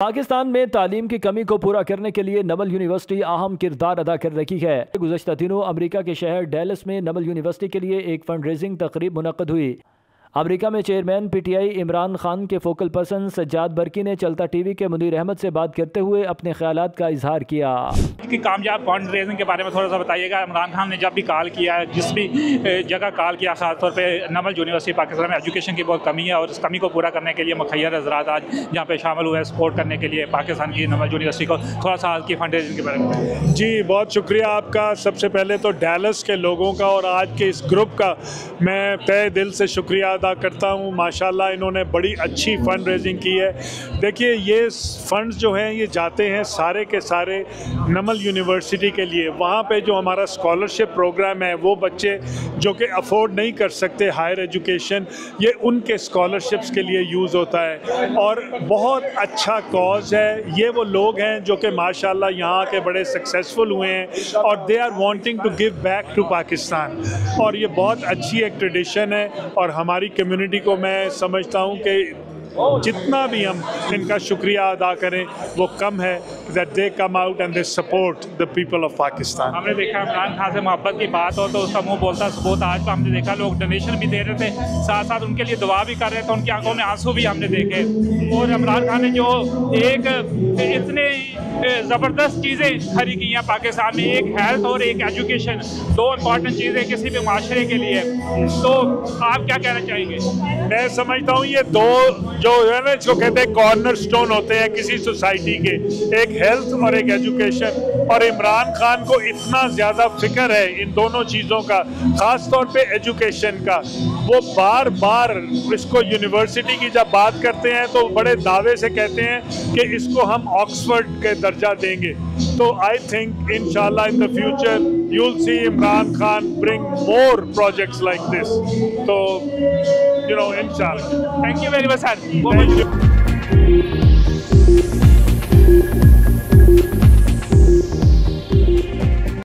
पाकिस्तान में तालीम की कमी को पूरा करने के लिए नमल यूनिवर्सिटी अहम किरदार अदा कर रही है। गुज़श्ता दिनों अमेरिका के शहर डैलस में नमल यूनिवर्सिटी के लिए एक फंड रेजिंग तकरीब मुनक़्क़द हुई। अमेरिका में चेयरमैन PTI इमरान खान के फोकल पर्सन सज्जाद बरकी ने चलता TV के मुनीर अहमद से बात करते हुए अपने ख्यालात का इजहार किया कि कामयाब फंड रेजिंग के बारे में थोड़ा सा बताइएगा। इमरान खान ने जब भी कॉल किया, जिस भी जगह कॉल किया, खासतौर पे नमल यूनिवर्सिटी पाकिस्तान में एजुकेशन की बहुत कमी है और इस कमी को पूरा करने के लिए मुखैर हज़रात आज यहाँ पे शामिल हुए सपोर्ट करने के लिए पाकिस्तान की नमल यूनिवर्सिटी को। थोड़ा सा आज की फंड रेजिंग के बारे में। जी बहुत शुक्रिया आपका। सबसे पहले तो डैलस के लोगों का और आज के इस ग्रुप का मैं तहे दिल से शुक्रिया अदा करता हूँ। माशाल्लाह इन्होंने बड़ी अच्छी फ़ंड रेजिंग की है। देखिए ये फ़ंड्स जो हैं ये जाते हैं सारे के सारे नमल यूनिवर्सिटी के लिए। वहाँ पे जो हमारा स्कॉलरशिप प्रोग्राम है वो बच्चे जो कि अफोर्ड नहीं कर सकते हायर एजुकेशन, ये उनके स्कॉलरशिप्स के लिए यूज़ होता है और बहुत अच्छा कॉज है। ये वो लोग हैं जो कि माशाल्लाह यहाँ के बड़े सक्सेसफुल हुए हैं और they are wanting to give back to Pakistan और ये बहुत अच्छी एक ट्रेडिशन है और हमारी कम्युनिटी को मैं समझता हूँ कि जितना भी हम इनका शुक्रिया अदा करें वो कम है। That they come out and they support the people of Pakistan. हमने देखा इमरान खान से मोहब्बत की बात हो तो उसका मुंह बोलता सबूत। आज तो हमने देखा लोग डोनेशन भी दे रहे थे, साथ साथ उनके लिए दुआ भी कर रहे थे, उनकी आंखों में आंसू भी हमने देखे। और इमरान खान ने जो एक इतने ज़बरदस्त चीज़ें खड़ी की हैं पाकिस्तान में, एक हेल्थ और एक एजुकेशन, दो इम्पॉर्टेंट चीज़ें किसी भी माशरे के लिए, तो आप क्या कहना चाहेंगे? मैं समझता हूँ ये दो जो है ना इसको कहते हैं कॉर्नर स्टोन होते हैं किसी सोसाइटी के, एक हेल्थ और एक एजुकेशन। और इमरान खान को इतना ज़्यादा फिक्र है इन दोनों चीज़ों का, ख़ास तौर पे एजुकेशन का। वो बार बार इसको यूनिवर्सिटी की जब बात करते हैं तो बड़े दावे से कहते हैं कि इसको हम ऑक्सफोर्ड के दर्जा देंगे। तो आई थिंक इंशाल्लाह in the future you'll see Imran Khan bring more projects like this. So, inshallah. Thank you very much, sir.